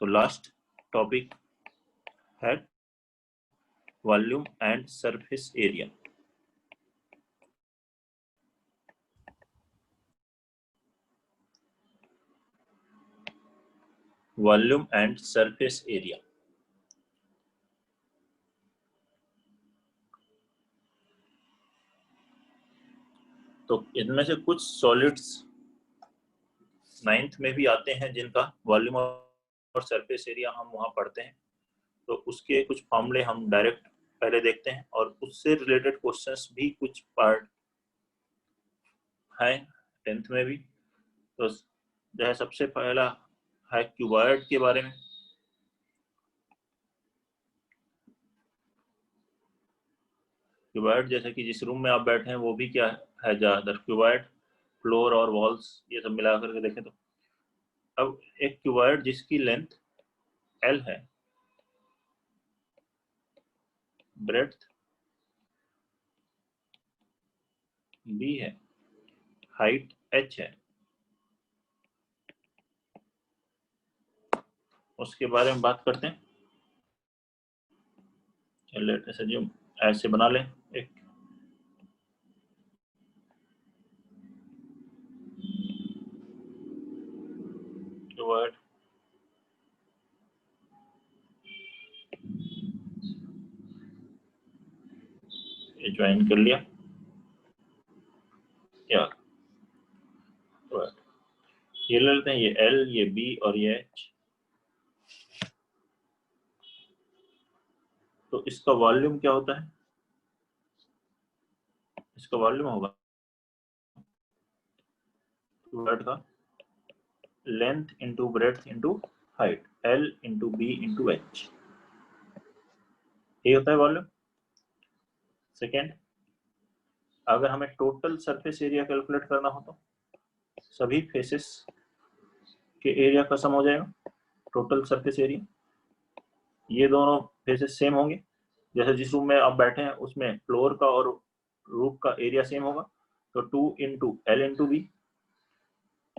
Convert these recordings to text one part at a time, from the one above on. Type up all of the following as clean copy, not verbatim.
तो last topic है volume and surface area. Volume and surface area. तो इनमें से कुछ सॉलिड्स 9th में भी आते हैं जिनका वॉल्यूम और सरफेस एरिया हम वहां पढ़ते हैं, तो उसके कुछ फॉर्मूले हम डायरेक्ट पहले देखते हैं और उससे रिलेटेड क्वेश्चंस भी कुछ पार्ट है 10th में भी। तो जो है सबसे पहला है क्यूबॉइड के बारे में। क्यूबॉइड जैसे कि जिस रूम में आप बैठे हैं वो भी क्या है, ज्यादातर क्यूबॉइड फ्लोर और वॉल्स ये सब मिला करके देखें तो अब एक क्यूबॉइड जिसकी लेंथ L है, ब्रेड्थ B है, हाइट H है, उसके बारे में बात करते हैं। लेट अस अज्यूम ऐसे बना लें एक क्यूबॉइड। ये ज्वाइन कर लिया यार, ये ले लेते हैं, ये L, ये B और ये H। तो इसका वॉल्यूम क्या होता है? इसका वॉल्यूम होगा क्यूबॉइड का length into breadth into height, L into B into H, ये होता है वॉल्यूम। सेकेंड, अगर हमें टोटल सरफेस एरिया कैलकुलेट करना हो तो सभी फेसेस के एरिया का सम हो जाएगा टोटल सरफेस एरिया। ये दोनों फेसेस सेम होंगे, जैसे जिस रूम में आप बैठे हैं उसमें फ्लोर का और रूफ का एरिया सेम होगा, तो 2 इंटू L इंटू बी।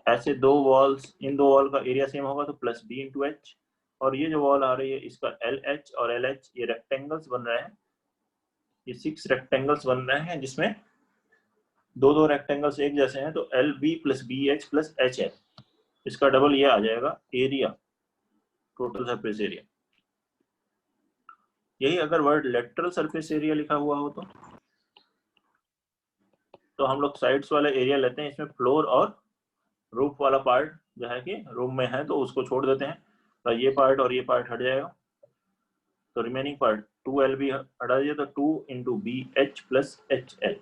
ऐसे दो वॉल्स, इन दो वॉल का एरिया सेम होगा तो प्लस B इंटू H। और ये जो वॉल आ रही है इसका LH और LH ये रेक्टेंगल्स बन रहे हैं, ये 6 रेक्टेंगल्स बन रहे हैं जिसमें दो रेक्टेंगल्स एक जैसे हैं, तो LB plus BH plus HL, इसका डबल ये आ जाएगा एरिया, टोटल सरफेस एरिया। यही अगर वर्ड लेटरल सरफेस एरिया लिखा हुआ हो तो हम लोग साइड्स वाला एरिया लेते हैं, इसमें फ्लोर और रूफ वाला पार्ट जो है कि रूम में है तो उसको छोड़ देते हैं, तो ये पार्ट और ये पार्ट हट जाएगा, तो रिमेनिंग पार्ट 2LB हटा दिया तो 2 इंटू BH प्लस HL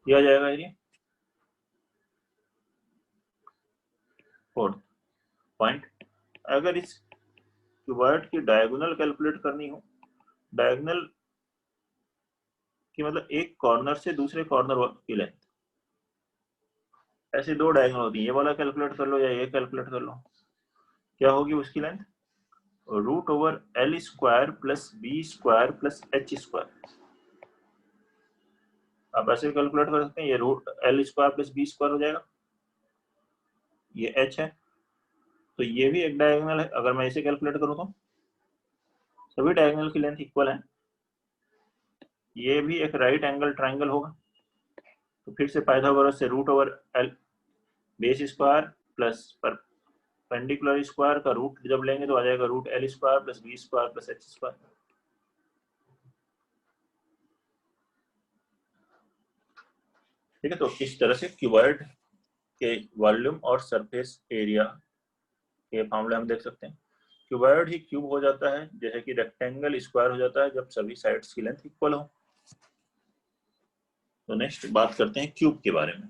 ये आ जाएगा एरिया। फोर्थ पॉइंट, अगर इस क्यूबॉइड की डायगोनल कैलकुलेट करनी हो, डायगोनल की मतलब एक कॉर्नर से दूसरे कॉर्नर की लेंथ, ऐसी दो डायगोनल होती है, ये वाला कैलकुलेट कर लो या ये कैलकुलेट कर लो, क्या होगी उसकी length? Root over L square plus B square plus H square. आप ऐसे कैलकुलेट कर सकते हैं, ये root L square plus B square हो जाएगा, ये H है, तो ये भी एक डायगोनल है। अगर मैं इसे कैलकुलेट करूं तो सभी डायगोनल की लेंथ इक्वल है, ये भी एक राइट एंगल ट्राइंगल होगा, तो फिर से पाइथागोरस से root over L base square plus perpendicular square का रूट जब लेंगे तो आ जाएगा root L square plus B square plus H square. ठीक है, तो इस तरह से क्यूबॉइड के वॉल्यूम और सरफेस एरिया के फॉर्मूले हम देख सकते हैं। क्यूबॉइड ही क्यूब हो जाता है जैसे कि रेक्टेंगल स्क्वायर हो जाता है जब सभी साइड्स की लेंथ इक्वल हो। तो नेक्स्ट बात करते हैं क्यूब के बारे में।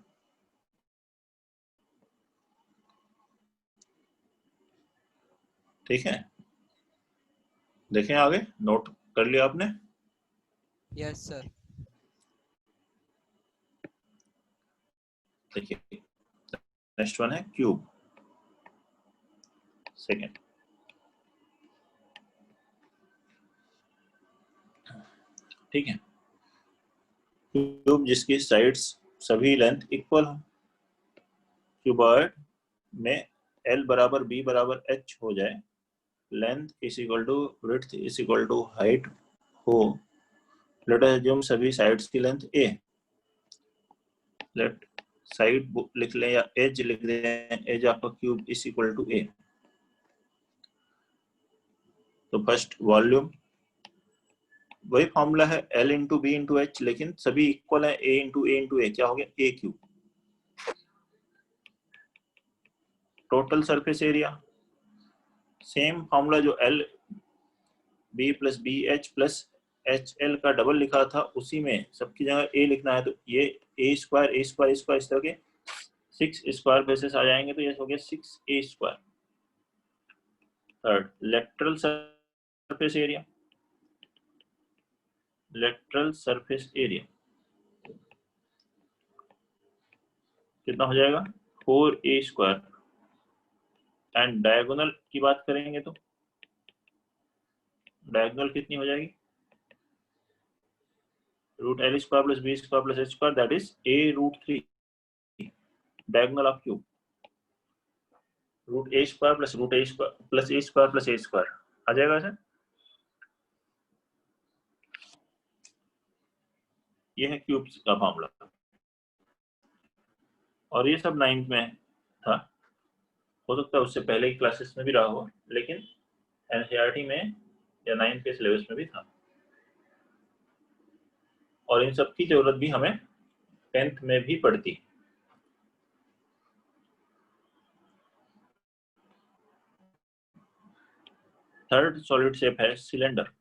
ठीक है, देखें आगे, नोट कर लिया आपने? Yes sir. देखिए नेक्स्ट वन है क्यूब। सेकेंड, ठीक है, क्यूब जिसकी साइड्स सभी लेंथ इक्वल हो। क्यूबॉइड में L बराबर B बराबर H हो जाए, length is equal to width is equal to height हो, लेट अस अज्यूम सभी साइड्स की लेंथ A, लेट साइड लिख लें या एज लिख दें, एज आपका cube is equal to A। तो फर्स्ट वॉल्यूम वही फॉर्मूला है L into B into H, लेकिन सभी इक्वल है, A into A into A, क्या हो गया A cube. Total surface area same formula जो L B plus B H plus H L का डबल लिखा था, उसी में सबकी जगह A लिखना है, तो ये A square A square square इस तरह के 6 स्क्वायर बेसिस आ जाएंगे, तो ये हो गया 6A square. Third lateral surface area, lateral surface area कितना हो जाएगा 4A स्क्वायर, एंड डायगोनल की बात करेंगे तो डायगोनल कितनी हो जाएगी, root L square plus B square plus H square, that is A√3, diagonal of cube root A square plus root A square plus A square plus A square आ जाएगा sir. ये है क्यूब्स का formula, और ये सब 9th में था, हो सकता है उससे पहले की क्लासेस में भी रहा हो, लेकिन एनसीईआरटी में या 9th के सिलेबस में भी था, और इन सब की जरूरत भी हमें 10th में भी पड़ती। थर्ड सॉलिड शेप है सिलेंडर।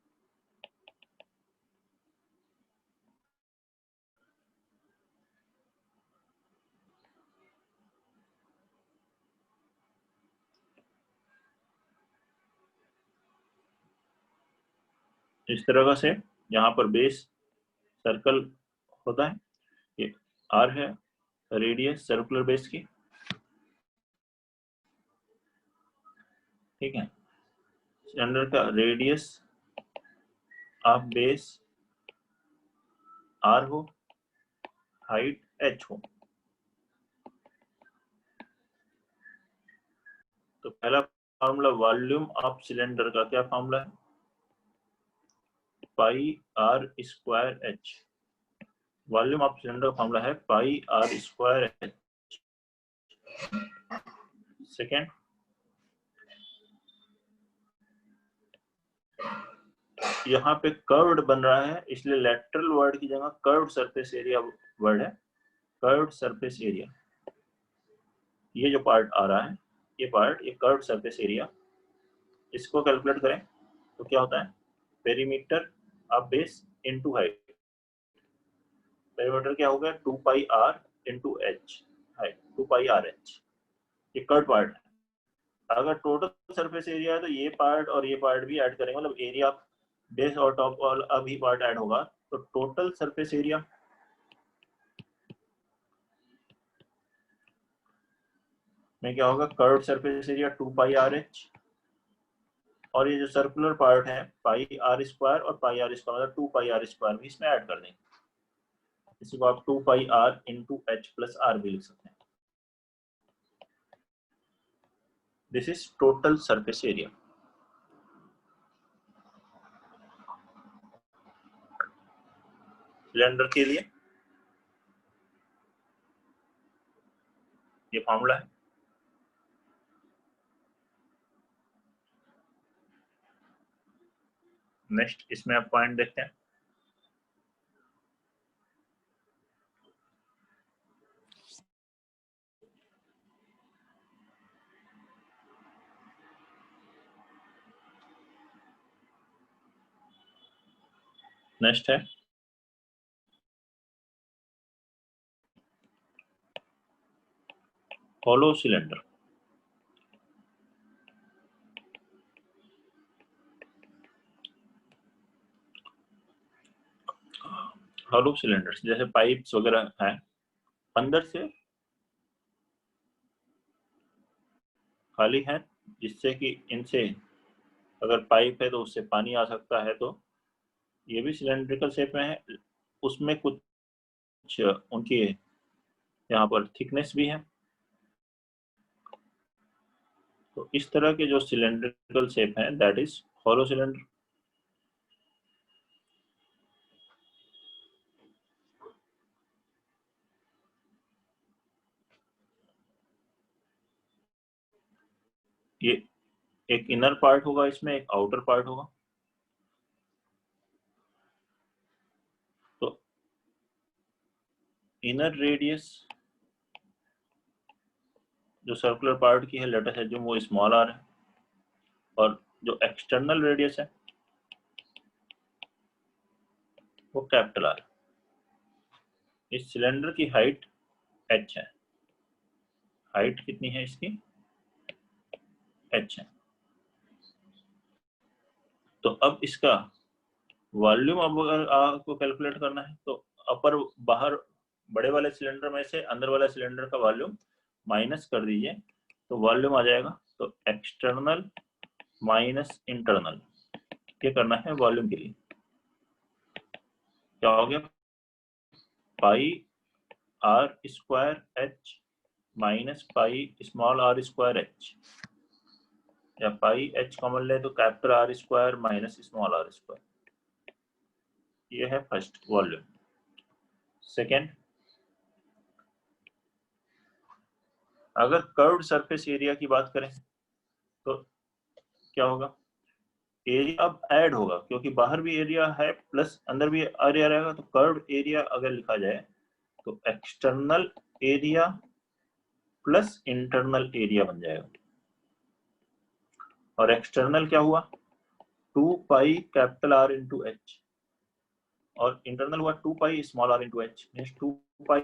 इस तरह का शेप, यहाँ पर बेस सर्कल होता है, ये आर है रेडियस सर्कुलर बेस की, ठीक है। सिलेंडर का रेडियस ऑफ बेस आर हो, हाइट एच हो। तो पहला फॉर्मूला वॉल्यूम ऑफ सिलेंडर का क्या फॉर्मूला है, pi R square H. Volume of cylinder का फॉर्मूला है pi R square H. Second, यहाँ पे कर्व्ड बन रहा है, इसलिए लेटरल वर्ड की जगह कर्व्ड सरफेस एरिया वर्ड है, कर्व्ड सरफेस एरिया। ये जो पार्ट आ रहा है, ये पार्ट, ये कर्व्ड सरफेस एरिया, इसको कैलकुलेट करें तो क्या होता है, perimeter of base into height. Perimeter क्या होगा 2 pi R into H, height 2 pi R H. ये कर्व्ड पार्ट है। अगर टोटल सरफेस एरिया है तो ये पार्ट और ये पार्ट भी ऐड करेंगे, मतलब एरिया बेस और टॉप और अभी पार्ट ऐड होगा, तो टोटल सरफेस एरिया में क्या होगा, curved surface area 2 pi R H, और ये जो सर्कुलर पार्ट है पाई आर स्क्वायर और पाई आर स्क्वायर, मतलब 2 पाई आर स्क्वायर भी इसमें ऐड कर देंगे। इसी को आप 2 pi R into H plus R भी लिख सकते हैं। This is total surface area. Cylinder के लिए ये फॉर्मूला है। नेक्स्ट इसमें आप पॉइंट देखते हैं, नेक्स्ट है हॉलो सिलेंडर। हॉलो सिलेंडर्स जैसे पाइप्स वगैरह हैं, अंदर से खाली है, जिससे कि इनसे अगर पाइप है तो उससे पानी आ सकता है, तो ये भी सिलेंड्रिकल शेप में है। उसमें कुछ उनकी यहाँ पर थिकनेस भी है, तो इस तरह के जो सिलेंड्रिकल शेप है दैट इज हॉलो सिलेंडर। ये एक इनर पार्ट होगा, इसमें एक आउटर पार्ट होगा। तो इनर रेडियस जो सर्कुलर पार्ट की है लेट अस एज्यूम वो स्मॉल आर है, और जो एक्सटर्नल रेडियस है वो कैपिटल आर। इस सिलेंडर की हाइट h है। हाइट कितनी है इसकी? h है। तो अब इसका वॉल्यूम अब अगर आपको कैलकुलेट करना है तो अपर बाहर बड़े वाले सिलेंडर में से अंदर वाला सिलेंडर का वॉल्यूम माइनस कर दीजिए, तो वॉल्यूम आ जाएगा। तो एक्सटर्नल माइनस इंटरनल, ये करना है वॉल्यूम के लिए। क्या हो गया? Pi R square H minus pi small R square H, या पाई एच कॉमन ले तो capital R square minus small R square. ये है फर्स्ट वॉल्यूम। सेकेंड, अगर कर्व्ड सरफेस एरिया की बात करें तो क्या होगा? एरिया अब ऐड होगा, क्योंकि बाहर भी एरिया है प्लस अंदर भी एरिया रहेगा। तो कर्व्ड एरिया अगर लिखा जाए तो external area plus internal area बन जाएगा। और एक्सटर्नल क्या हुआ? 2 pi capital R into H, और इंटरनल हुआ 2 pi small R into H, means 2 pi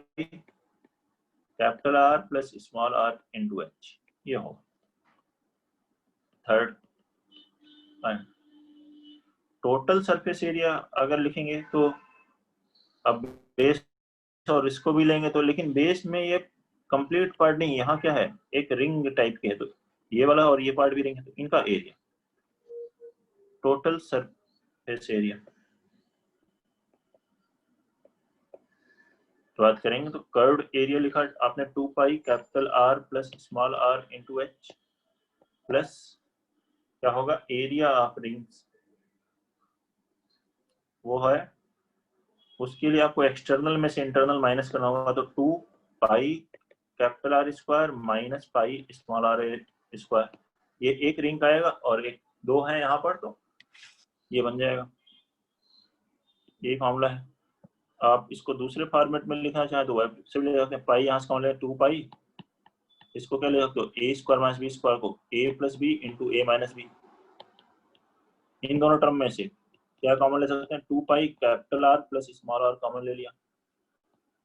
capital R plus small R into H. ये होगा थर्ड। टोटल सरफेस एरिया अगर लिखेंगे तो अब बेस और इसको भी लेंगे तो, लेकिन बेस में ये कंप्लीट पार्ट नहीं, यहाँ क्या है एक रिंग टाइप के है, तो ये वाला और ये पार्ट भी रिंग है, तो इनका एरिया टोटल सरफेस एरिया। तो बात करेंगे तो कर्व्ड एरिया लिखा आपने 2 pi capital R plus small R into H, plus क्या होगा एरिया ऑफ रिंग्स, वो है। उसके लिए आपको एक्सटर्नल में से इंटरनल माइनस करना होगा, तो 2 pi capital R square minus pi small R square. ये एक रिंग का आएगा और एक दो है यहाँ पर, तो ये बन जाएगा। यही फॉर्मूला है। आप इसको दूसरे फॉर्मेट में लिखना चाहे तो वह से भी ले सकते हैं। पाई यहाँ से कौन ले 2 पाई, इसको क्या ले सकते हो ए स्क्वायर माइनस बी स्क्वायर को ए प्लस बी इंटू ए माइनस बी। इन दोनों टर्म में से क्या कॉमन ले सकते हैं? 2 pi capital R plus small R common ले लिया,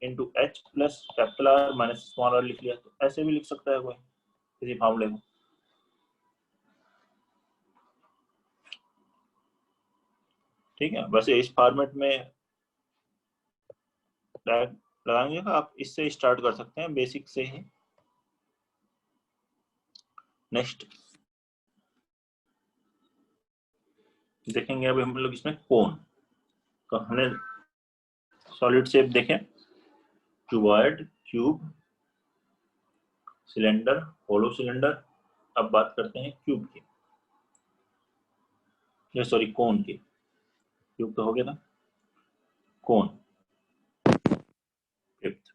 into H plus capital R minus small R लिख लिया। तो ऐसे भी लिख सकता है कोई किसी फॉर्मूले को। ठीक है, वैसे इस फॉर्मेट में लगाएंगे का आप इससे स्टार्ट कर सकते हैं, बेसिक से ही। नेक्स्ट देखेंगे अभी हम लोग इसमें कोन। तो हमने सॉलिड शेप देखे, cuboid, cube, cylinder, hollow cylinder. अब बात करते हैं क्यूब की, ये सॉरी कोन की। क्यूब तो हो गया था, कोन फिफ्थ।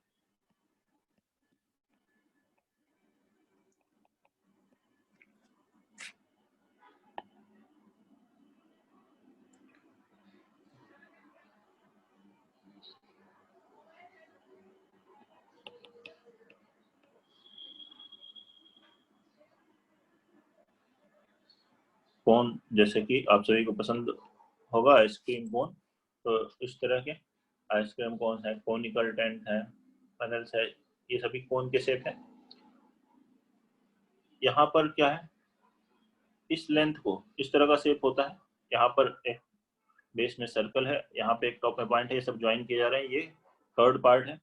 कोन जैसे कि आप सभी को पसंद होगा आइसक्रीम कोन, तो इस तरह के आइसक्रीम कोन है, कोनिकल टेंट है, फनल्स है, ये सभी कोन के शेप है। यहाँ पर क्या है, इस लेंथ को इस तरह का शेप होता है। यहाँ पर एक बेस में सर्कल है, यहाँ पे एक टॉप में पॉइंट है, ये सब ज्वाइन किए जा रहे हैं। ये थर्ड पार्ट है,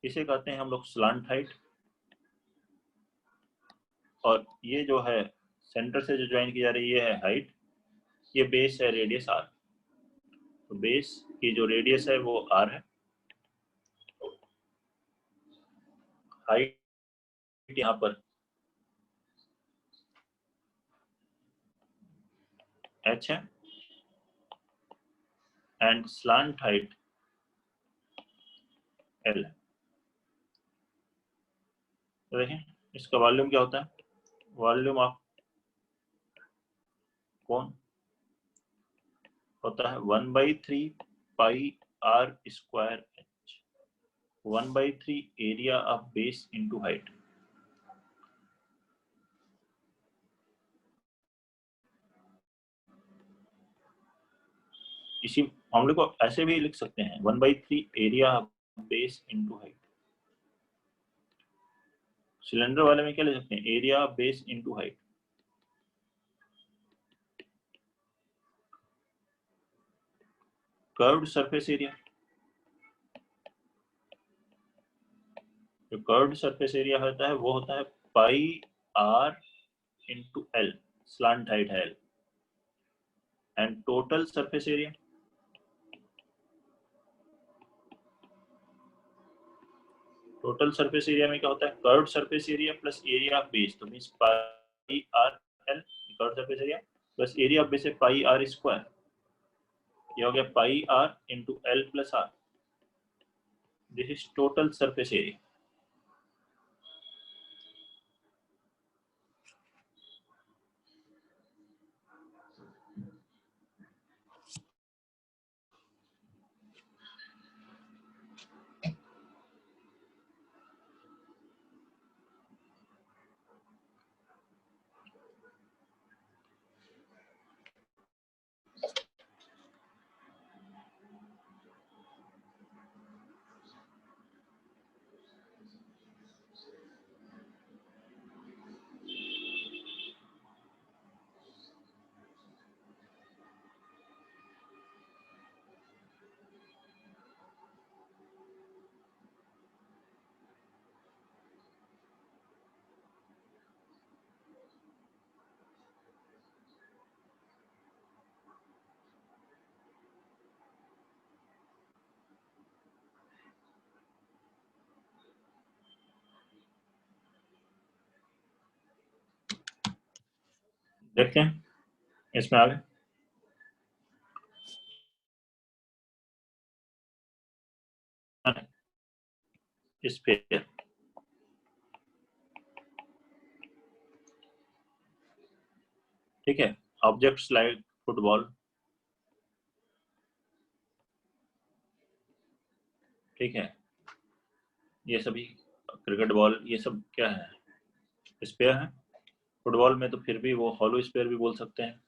इसे कहते हैं हम लोग स्लांट हाइट। और ये जो है सेंटर से जो ज्वाइन की जा रही है ये है हाइट। ये बेस है, रेडियस आर। तो बेस की जो रेडियस है वो आर है, हाइट यहाँ पर h है एंड स्लांट हाइट l है। तो देखें इसका वॉल्यूम क्या होता है, वॉल्यूम ऑफ कौन होता है 1/3 pi R square h, 1/3 area of base into height. इसी मामले को ऐसे भी लिख सकते हैं 1/3 area of base into height. Cylinder वाले में क्या ले सकते हैं, area of base into height. Curved surface area, जो कर्व्ड सरफेस एरिया होता है वो होता है pi R into L, slant height है L, and total surface area, total surface area में क्या होता है curved surface area plus area of base, तो means pi R L curved surface area plus area of base है pi R square, ये हो गया pi R into L plus R, this is total surface area. देखते हैं इसमें आगे sphere, ठीक है, ऑब्जेक्ट्स लाइक फुटबॉल, ठीक है, ये सभी क्रिकेट बॉल ये सब क्या है, स्पेयर है। फुटबॉल में तो फिर भी वो हॉलो स्पेयर भी बोल सकते हैं।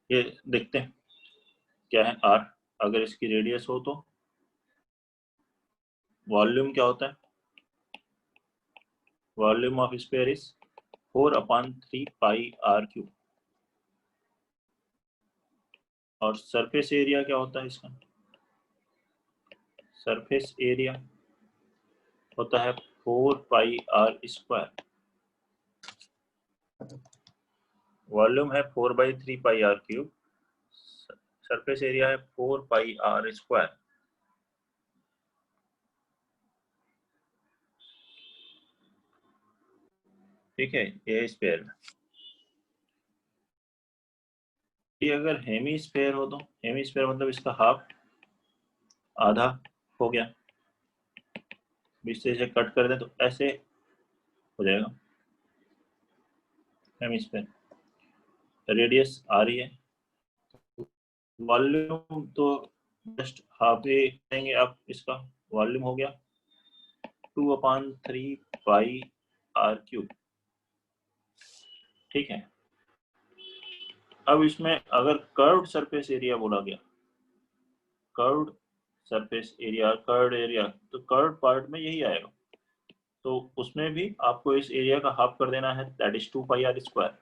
ये देखते हैं क्या है आर, अगर इसकी रेडियस हो तो वॉल्यूम क्या होता है, volume of sphere is 4/3 pi R cube, और सरफेस एरिया क्या होता है इसका, सरफेस एरिया होता है 4 पाई आर स्क्वायर, वॉल्यूम है 4/3 pi R cube, surface area है 4 पाई आर स्क्वायर, ठीक है, ये स्पेयर में। ये अगर हेमी स्पेयर हो तो, हेमी स्पेयर मतलब इसका हाफ, आधा हो गया, बीच से इसे कट कर दें तो ऐसे हो जाएगा हेमी स्पेयर, रेडियस आ रही है, वॉल्यूम तो जस्ट हाफ ही देंगे आप, इसका वॉल्यूम हो गया 2/3 पाई आर क्यूब, ठीक है। अब इसमें अगर कर्व्ड सरफेस एरिया बोला गया, curved surface area, curved area, तो कर्व्ड पार्ट में यही आएगा, तो उसमें भी आपको इस एरिया का हाफ कर देना है, that is 2 pi R square.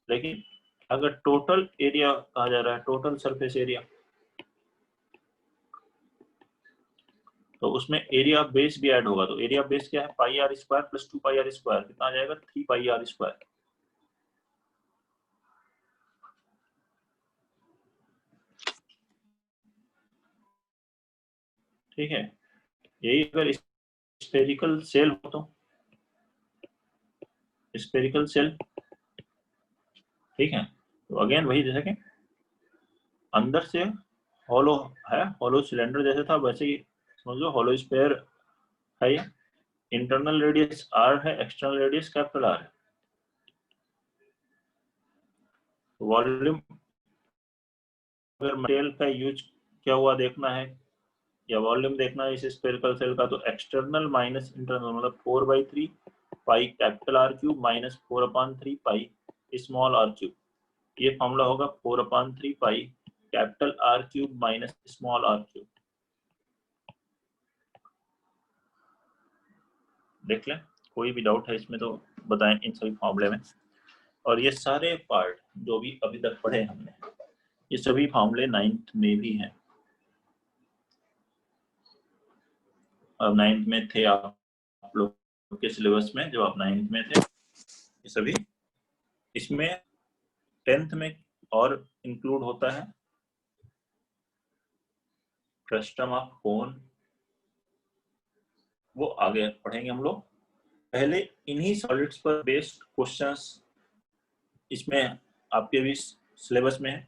लेकिन अगर टोटल एरिया कहा जा रहा है, टोटल सरफेस एरिया, तो उसमें एरिया ऑफ बेस भी ऐड होगा, तो एरिया ऑफ बेस क्या है pi R square plus 2 pi R square, कितना आ जाएगा 3 पाई आर स्क्वायर, ठीक है। यही अगर स्फेरिकल सेल हो तो, स्फेरिकल सेल, ठीक है, तो अगेन वही, जैसे कि अंदर से हॉलो है, हॉलो सिलेंडर जैसे था वैसे ही समझ लो हॉलो स्फीयर है ये। इंटरनल रेडियस r है, एक्सटर्नल रेडियस कैपिटल R है। वॉल्यूम, अगर मटेरियल का यूज क्या हुआ देखना है या वॉल्यूम देखना है इस स्फेरिकल सेल का, तो एक्सटर्नल माइनस इंटरनल मतलब 4/3 pi capital R cube minus 4/3 pi small r cube. ये फॉर्मूला होगा 4/3 pi capital R cube minus small r cube. देख लें, कोई भी डाउट है इसमें तो बताएं इन सभी फॉर्मूले में। और ये सारे पार्ट जो भी अभी तक पढ़े हमने, ये सभी फॉर्मूले 9th में भी हैं। अब 9th में थे आप लोग के सिलेबस में, जब आप 9th में थे ये सभी, इसमें 10th में और इंक्लूड होता है फ्रस्टम ऑफ कोन, वो आगे पढ़ेंगे हम लोग। पहले इन्हीं सॉलिड्स पर बेस्ड क्वेश्चंस इसमें आपके भी सिलेबस में है,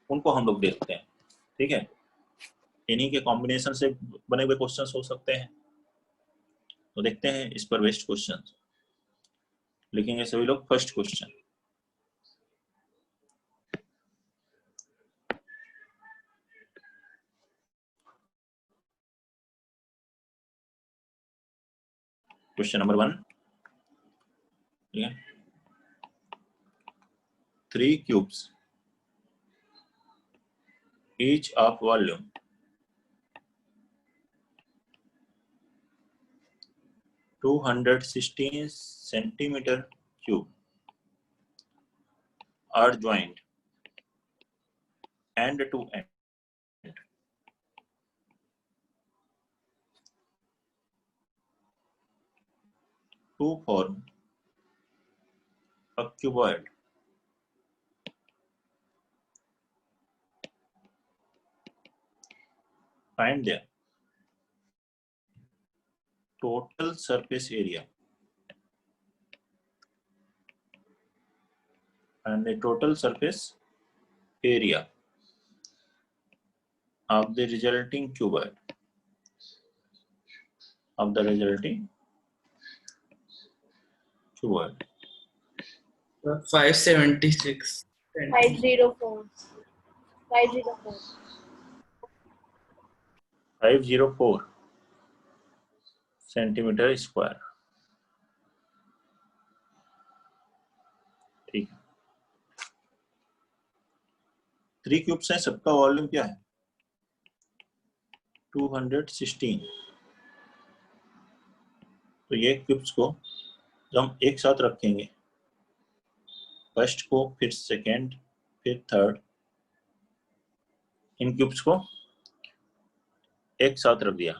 उनको हम लोग देखते हैं। ठीक है, इन्हीं के कॉम्बिनेशन से बने हुए क्वेश्चंस हो सकते हैं, तो देखते हैं इस पर बेस्ड क्वेश्चन। लिखेंगे सभी लोग फर्स्ट क्वेश्चन। क्वेश्चन नंबर 1, ठीक है। 3 cubes each of volume 216 centimeter cube are joined end to end to form a cuboid. Find their total surface area and the total surface area of the resulting cuboid, of the resulting cuboid. 576. 504. 504. 504 centimetre square. ठीक है, 3 cubes हैं, सबका volume क्या है 216। तो ये cubes को जब हम एक साथ रखेंगे, फर्स्ट को फिर सेकेंड फिर थर्ड, इन क्यूब्स को एक साथ रख दिया,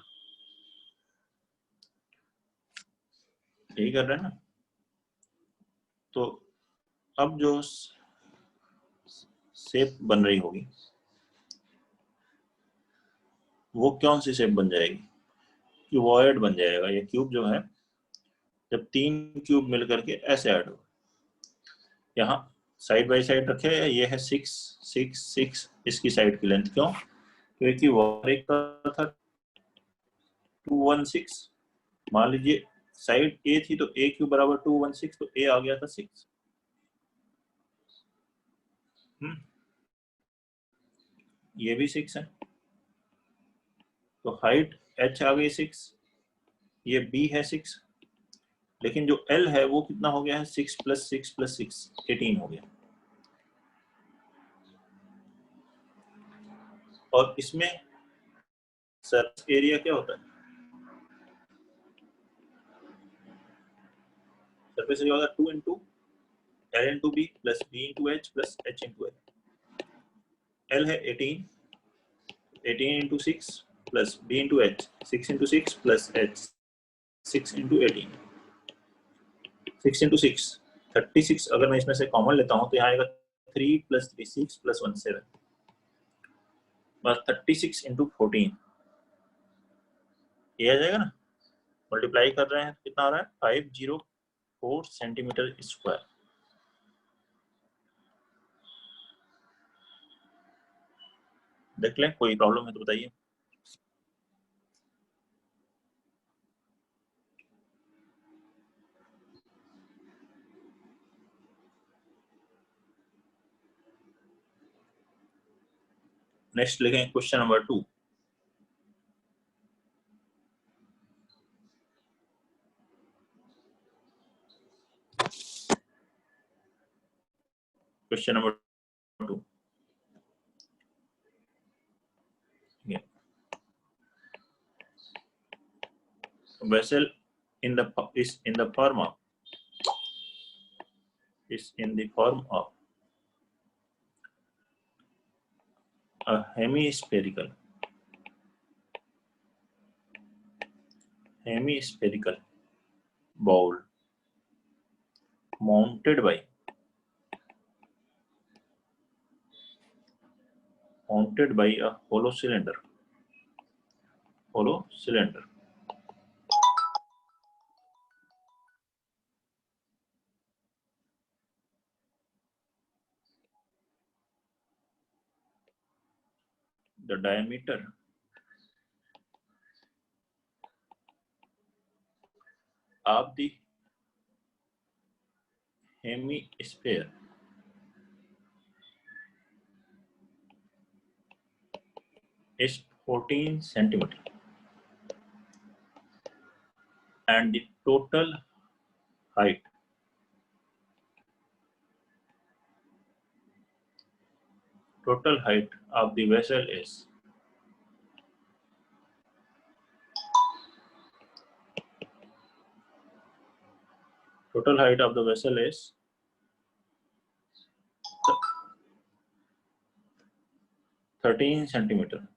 यही कर रहे हैं ना। तो अब जो शेप बन रही होगी वो कौन सी शेप बन जाएगी, क्यूबॉइड बन जाएगा। ये क्यूब जो है, जब 3 क्यूब मिलकर के ऐसे ऐड हो, यहाँ साइड बाय साइड रखे, ये है 6 6 6, इसकी साइड की लेंथ क्यों, क्योंकि एक का था 216, मान लीजिए साइड ए थी तो ए क्यूब बराबर 216, तो ए आ गया था 6। ये भी 6 है, तो हाइट h आ गई 6, ये b है 6, लेकिन जो l है वो कितना हो गया है 6 + 6 + 6 18 हो गया। और इसमें सरफेस एरिया क्या होता है, सरफेस एरिया होता है 2 × L × B + B × H + H × L। L है 18, 18 × 6 + B × H, 6 × 6 + H, 6 × 18, 6 × 6 36। अगर मैं इसमें से कॉमन लेता हूं तो यहाँ आएगा 3 + 3 6 + 1 7, बस 36 × 14 ये आ जाएगा ना। मल्टीप्लाई कर रहे हैं तो कितना आ रहा है 504 सेंटीमीटर स्क्वायर। देख लें, कोई प्रॉब्लम है तो बताइए। नेक्स्ट लिखें question number 2। Question number 2, vessel is in the form of a hemispherical bowl mounted by a hollow cylinder. The diameter of the hemisphere is 14 centimeter, and the total height of the vessel is 13 centimeter.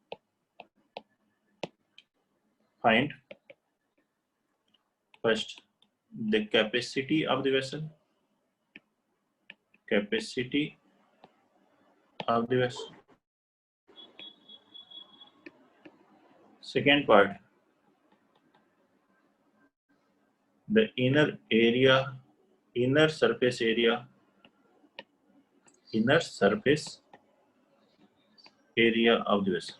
Find first the capacity of the vessel. Second part, the inner surface area of the vessel.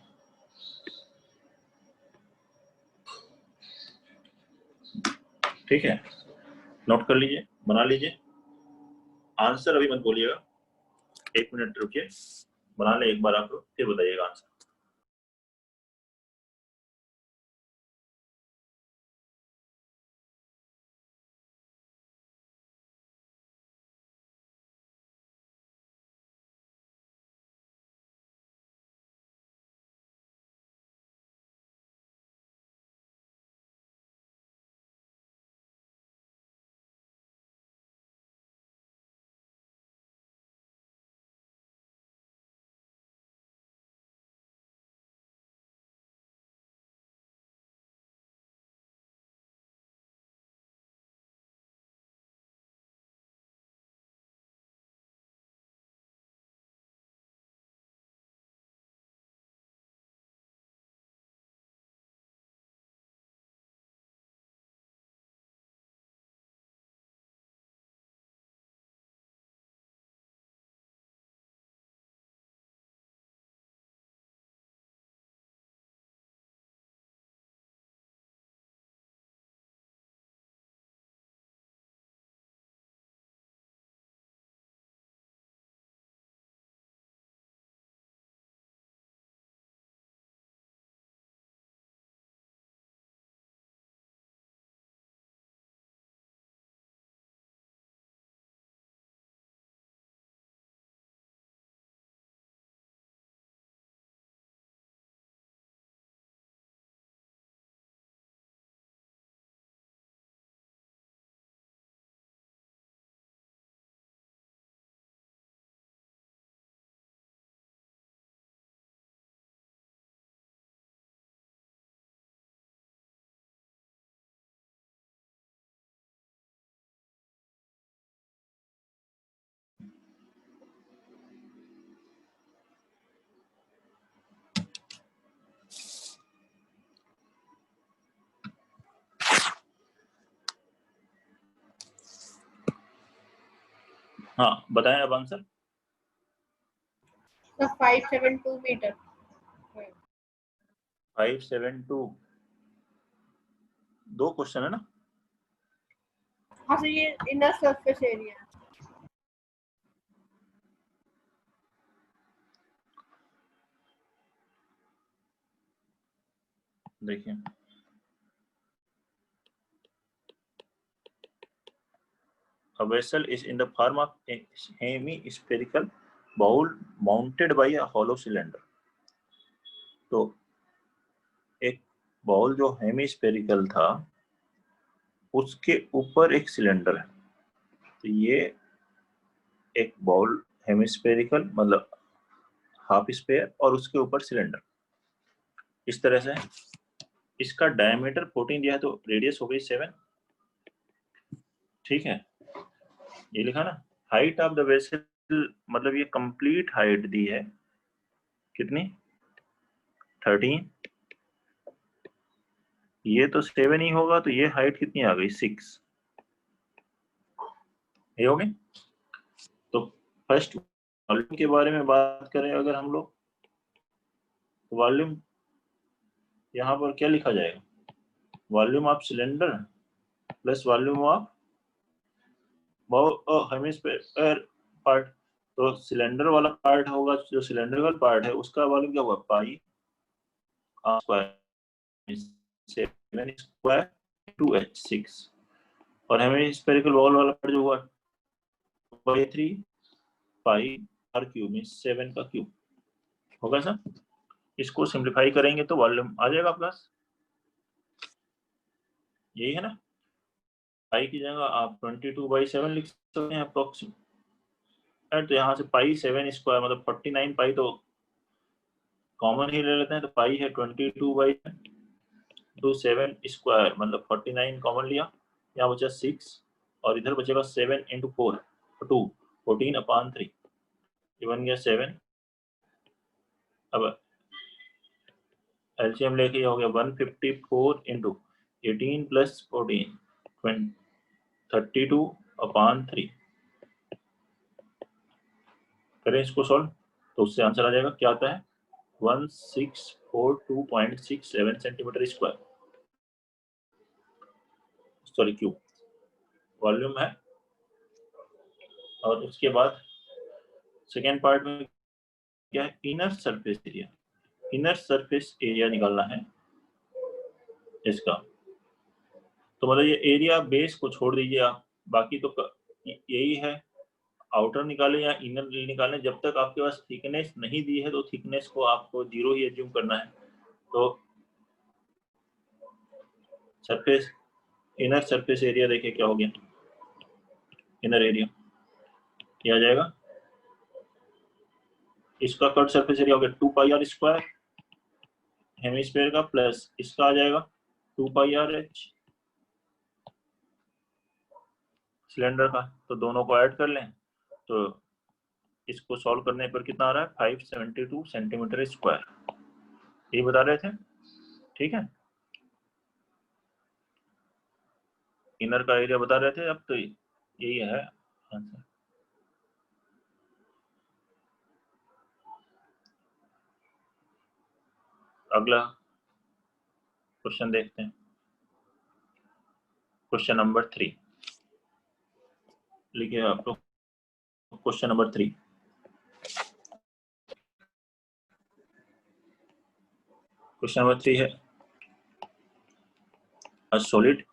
ठीक है, note कर लीजिए, बना लीजिए। Answer अभी मत बोलिएगा, 1 minute रुकिए, बना ले एक बार आप लोग, फिर बताइएगा आंसर। हाँ, बताएं अब आंसर। 572 meter. 572 दो क्वेश्चन है ना? हाँ सर, ये इनर सरफेस एरिया। देखिए a vessel is in the form of a hemispherical bowl mounted by a hollow cylinder। तो एक बाउल जो हेमिस्फेरिकल था उसके ऊपर एक सिलेंडर है। तो ये एक बाउल हेमिस्फेरिकल मतलब हाफ स्पेयर और उसके ऊपर सिलेंडर इस तरह से। इसका डायमीटर 14 दिया है तो रेडियस हो गई 7। ठीक है, ये लिखा ना। हाइट ऑफ द वेसल मतलब ये कंप्लीट हाइट दी है कितनी 13। ये तो 7 ही होगा तो ये हाइट कितनी आ गई 6। ये हो गई। तो फर्स्ट वॉल्यूम के बारे में बात करें अगर हम लोग, वॉल्यूम यहाँ पर क्या लिखा जाएगा, volume of cylinder plus volume of hemisphere part. तो सिलेंडर वाला पार्ट होगा, जो सिलेंड्रिकल पार्ट है उसका वॉल्यूम क्या होगा पाई r स्क्वायर 7 स्क्वायर 2h6। और हेमिस्फेरिकल बॉल वाला पार्ट जो हुआ 3 पाई r क्यूब में 7 का क्यूब होगा सर। इसको सिंप्लीफाई करेंगे तो वॉल्यूम आ जाएगा आपके पास, यही है ना। पाई की जगह आप 22/7 लिख सकते हैं अप्रोक्सीमेट। तो यहाँ से पाई 7 स्क्वायर मतलब 49 पाई तो कॉमन ही ले लेते हैं। तो पाई है 22/7 स्क्वायर मतलब 49 कॉमन लिया, यहाँ बचा 6 और इधर बचेगा 7 × 4 2 14/3 ये बन गया 7। अब एलसीएम लेके हो गया 154 × 18 + 14 32/3। करें इसको सॉल्व तो उससे आंसर आ जाएगा, क्या आता है 1642.67 centimetre square, sorry cube volume है। और उसके बाद सेकेंड पार्ट में क्या है, inner surface area. Inner surface area निकालना है इसका। तो मतलब ये एरिया बेस को छोड़ दीजिए आप, बाकी तो यही है। आउटर निकालें या इनर निकालें, जब तक आपके पास थिकनेस नहीं दी है तो थिकनेस को आपको 0 ही एज्यूम करना है। तो सरफेस इनर सरफेस एरिया देखिए क्या हो गया, इनर एरिया क्या आ जाएगा, इसका कट सरफेस एरिया हो गया 2πr स्क्वायर हेमिस्फीयर का प्लस इसका आ जाएगा 2πrh सिलेंडर का। तो दोनों को ऐड कर लें तो इसको सॉल्व करने पर कितना आ रहा है 572 सेंटीमीटर स्क्वायर, ये बता रहे थे। ठीक है, इनर का एरिया बता रहे थे, अब तो यही है आंसर। अगला क्वेश्चन देखते हैं, क्वेश्चन नंबर 3 लिखिए आप लोग। क्वेश्चन नंबर 3, क्वेश्चन नंबर 3 है a solid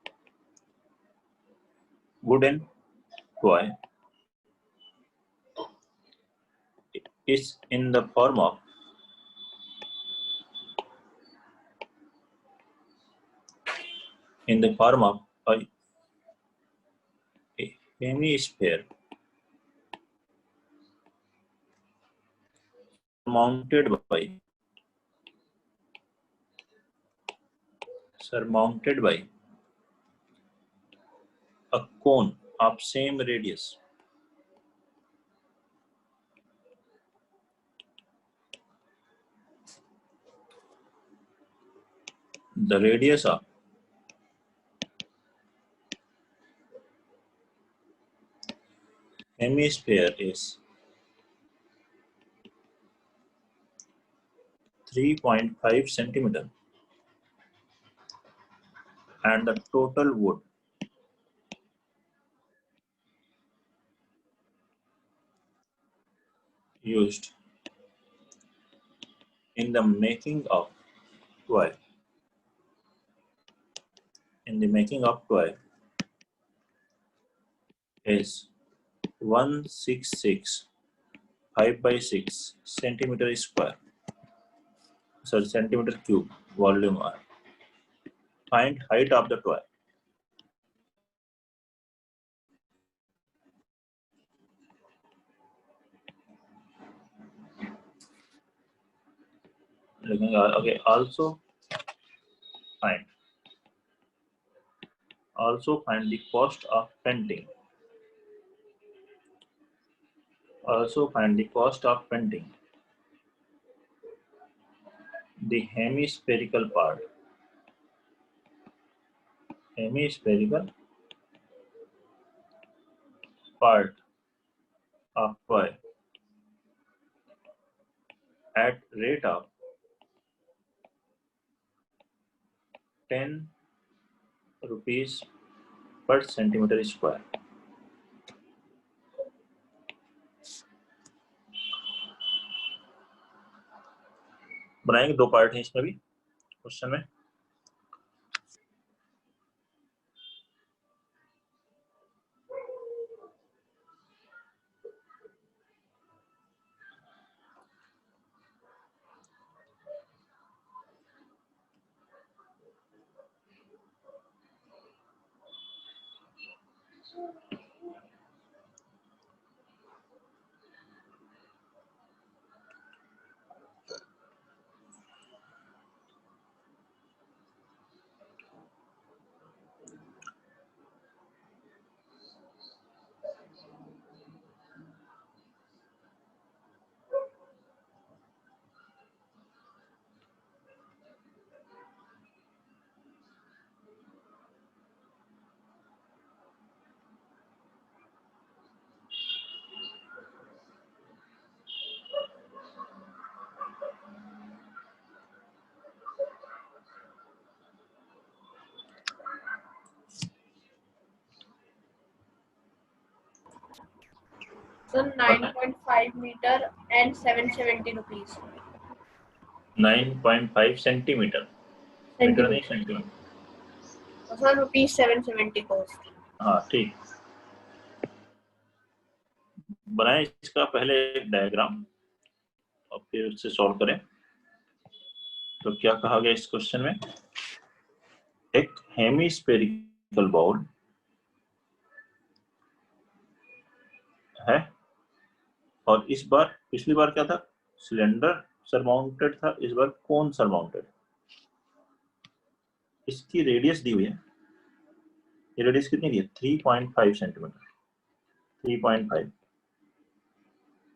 wooden toy is in the form of a hemisphere mounted by a cone of same radius. The radius of hemisphere is 3.5 centimeter and the total wood used in the making of toy. In the making of toy is 166 5 by 6 centimeter square. Sorry, centimeter cube volume R. Find height of the toy. Okay, also find the cost of painting. Also find the cost of painting the hemispherical part. Hemispherical part of toy at rate of 10 rupees per centimeter square. बनाएंगे, दो part हैं इसमें भी question में. So 9.5 meter and 770 rupees. 9.5 centimetre. Metre नहीं, centimetre. So rupees 770 cost. हाँ ठीक. बनाए इसका पहले एक डायग्राम और फिर उससे सॉल्व करें. तो क्या कहा गया इस क्वेश्चन में? एक हेमिस्फेरिकल बाउल है और इस बार, पिछली बार क्या था? सिलेंडर सरमाउंटेड था, इस बार कोन सरमाउंटेड. इसकी रेडियस दी हुई है. ये रेडियस कितनी दी है? 3.5 सेंटीमीटर. 3.5.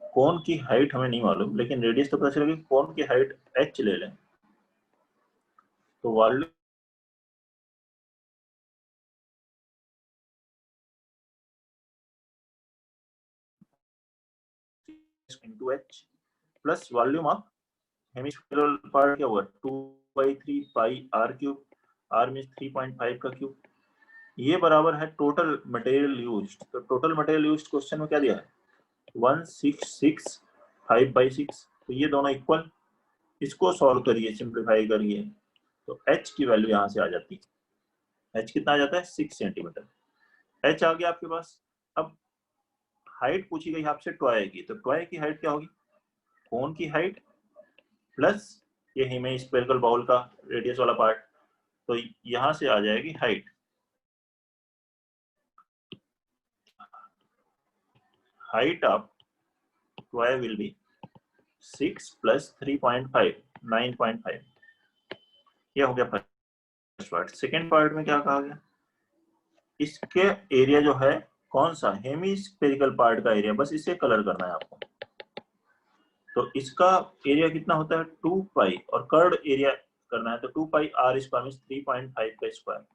कोन की हाइट हमें नहीं मालूम, लेकिन रेडियस तो पता चलेगी. कोन की हाइट h ले लें तो volume into h plus volume of hemispherical part क्या हुआ? 2/3 पाई r क्यूब. r मींस 3.5 का क्यूब. ये बराबर है टोटल मटेरियल यूज्ड. तो टोटल मटेरियल यूज्ड क्वेश्चन में क्या दिया है? 166 5 by 6. तो ये दोनों इक्वल. इसको सॉल्व करिए, सिंप्लीफाई करिए तो h की वैल्यू यहाँ से आ जाती है. h कितना आ जाता है? 6 सेंटीमीटर. h आ गया आपके पास. अब हाइट पूछी गई आपसे टॉय की, तो टॉय की हाइट क्या होगी? कोन की हाइट प्लस ये हेमिस्फेरिकल बाउल का रेडियस वाला पार्ट. तो यहां से आ जाएगी height. Height of toy will be 6 plus 3.5 9.5. ये हो गया फर्स्ट पार्ट. सेकेंड पार्ट में क्या कहा गया? इसके एरिया जो है कौन सा? हेमिस्फेरिकल पार्ट का एरिया. बस इसे कलर करना है आपको. तो इसका एरिया कितना होता है? 2 पाई. और कर्ड एरिया करना है तो 2 पाई r स्क्वायर मींस 3.5 का स्क्वायर.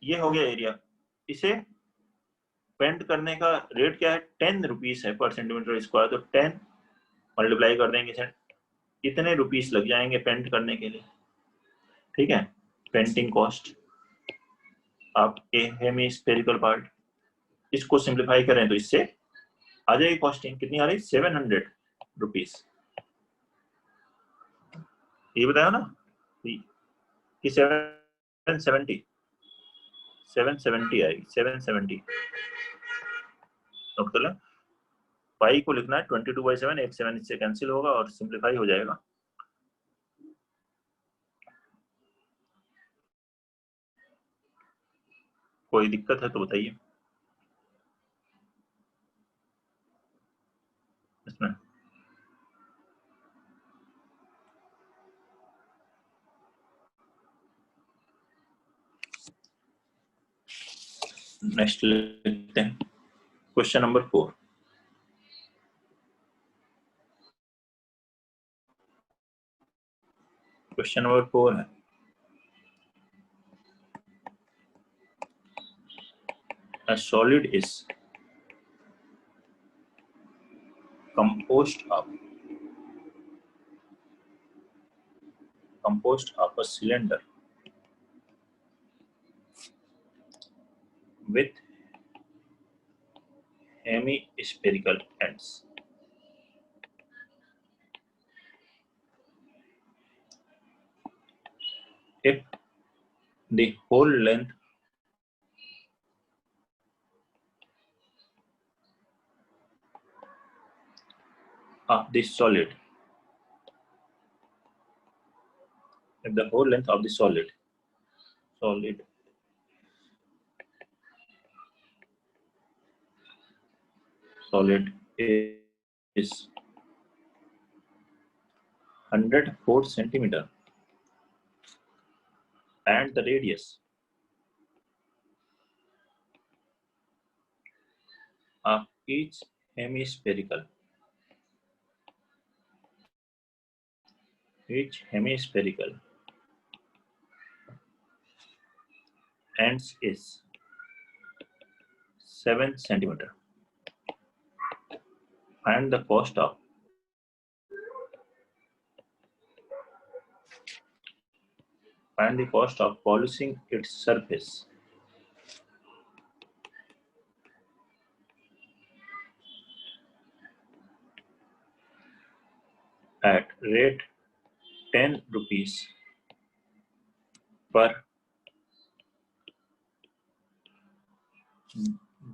ये हो गया एरिया. इसे पेंट करने का रेट क्या है? 10 रुपीस है पर सेंटीमीटर स्क्वायर. तो 10 मल्टीप्लाई कर देंगे, इतने रुपीस लग जाएंगे पेंट करने के लिए. ठीक है। पेंटिंग कॉस्ट आप हेमी स्फेरिकल पार्ट, इसको सिंप्लीफाई करें तो इससे आ जाएगी कॉस्टिंग कितनी आ रही, 700 रुपीज। ये बताया ना कि 770 आएगी, 770 नोट कर लें। पाई को लिखना है 22/7, एक 7 इससे कैंसिल होगा और सिंप्लीफाई हो जाएगा। कोई दिक्कत है तो बताइए इसमें। नेक्स्ट लिखते हैं क्वेश्चन नंबर 4। क्वेश्चन नंबर 4 है, a solid is composed of a cylinder with hemispherical ends. If the whole length of the solid, if the whole length of the solid is 104 centimeter and the radius of each hemispherical ends is 7 centimeter. Find the cost of polishing its surface at rate 10 rupees per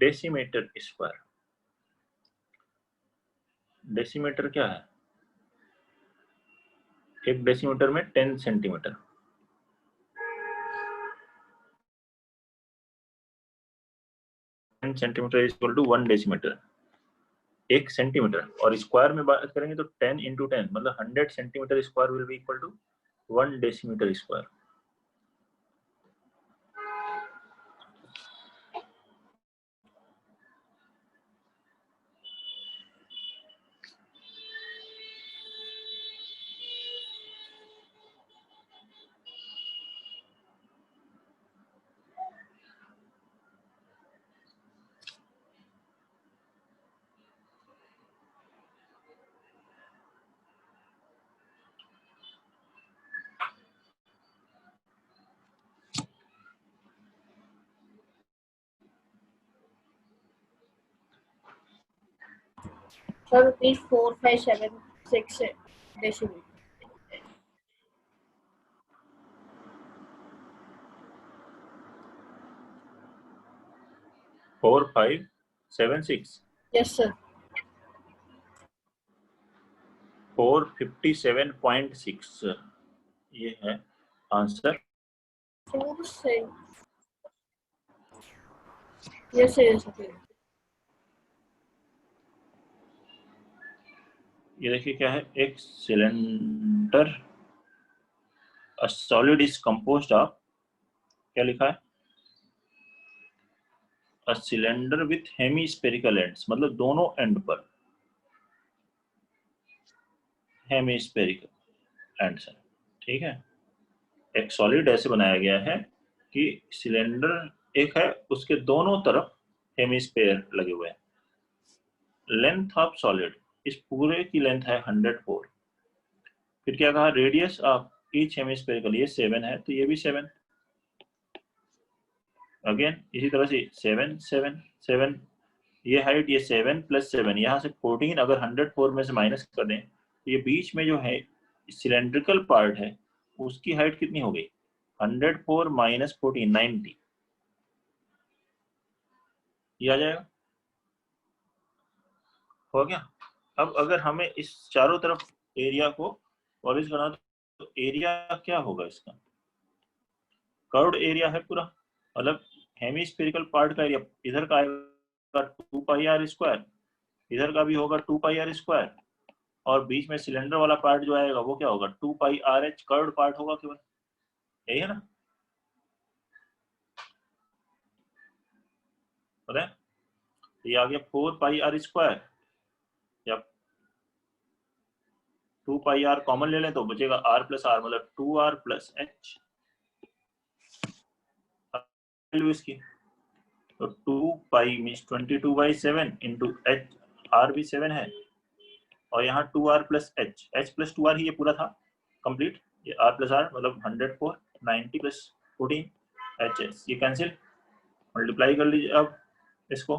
decimeter square. Decimeter क्या है, एक decimeter में 10 centimeter, 10 centimeter is equal to 1 decimeter, 1 centimeter. और square में बात करेंगे तो 10 इंटू 10 मतलब 100 centimeter square will be equal to 1 decimeter square. Sir, rupees 4576 decimal. 4576, Yes, sir. 457.6 ये है आंसर। 4 से yes, sir, yes, sir. ये देखिए क्या है, एक cylinder, a solid is composed of, क्या लिखा है, a cylinder with hemispherical ends, मतलब दोनों एंड पर हेमीस्फेरिकल एंड्स है। ठीक है, एक सॉलिड ऐसे बनाया गया है कि सिलेंडर एक है, उसके दोनों तरफ हेमीस्फेयर लगे हुए हैं। लेंथ ऑफ सॉलिड, इस पूरे की लेंथ है 104। फिर क्या कहा, रेडियस ऑफ ईच हेमिस्फेरिकल, ये 7 है तो ये भी 7, अगेन इसी तरह से 7 7 7, ये हाइट, ये 7 + 7, यहाँ से 14, अगर 104 में से माइनस कर दें तो ये बीच में जो है सिलेंड्रिकल पार्ट है उसकी हाइट कितनी हो गई, 104 - 14 90, ये आ जाएगा, हो गया। अब अगर हमें इस चारों तरफ एरिया को पॉलिश करना तो एरिया क्या होगा इसका, कर्व्ड एरिया है पूरा, मतलब हेमिस्फेरिकल पार्ट का एरिया इधर का आएगा 2πr², इधर का भी होगा 2πr², और बीच में सिलेंडर वाला पार्ट जो आएगा वो क्या होगा 2πrh, कर्व्ड पार्ट होगा केवल, यही है ना, पता है, ये आ गया 4πr², या 2πr कॉमन ले लें तो बचेगा r + r, मतलब 2r + h वैल्यू इसकी, तो 2π मीन्स 22/7 इंटू h, r भी 7 है, और यहाँ 2r + h + 2r ही ये पूरा था कंप्लीट, ये r + r मतलब 104 90 + 14 hs, ये कैंसिल, मल्टीप्लाई कर लीजिए अब इसको,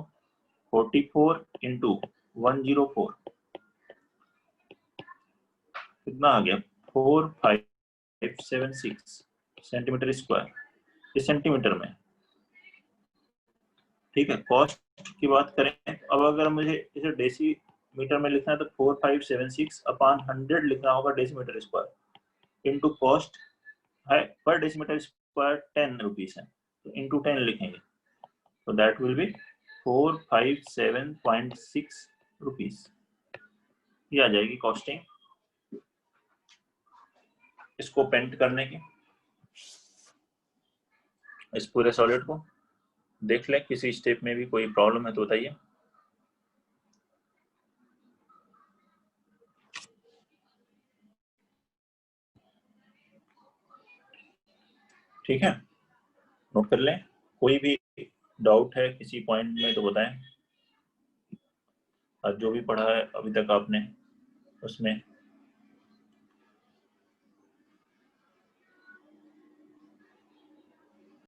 44 × 104 कितना आ गया 4576 सेंटीमीटर स्क्वायर, ये सेंटीमीटर में, ठीक है। कॉस्ट की बात करें, अब अगर मुझे इसे डेसीमीटर में लिखना है तो 4576/100 लिखना होगा डेसीमीटर स्क्वायर, इनटू कॉस्ट है पर डेसीमीटर स्क्वायर 10 रुपीस है, तो इनटू 10 लिखेंगे, तो दैट विल बी 457.6 रुपीस, ये आ जाएगी कॉस्टिंग इसको पेंट करने की। इस पूरे सॉलिड को देख लें, किसी स्टेप में भी कोई प्रॉब्लम है तो बताइए। ठीक है, नोट कर लें, कोई भी डाउट है किसी पॉइंट में तो बताएं, और जो भी पढ़ा है अभी तक आपने उसमें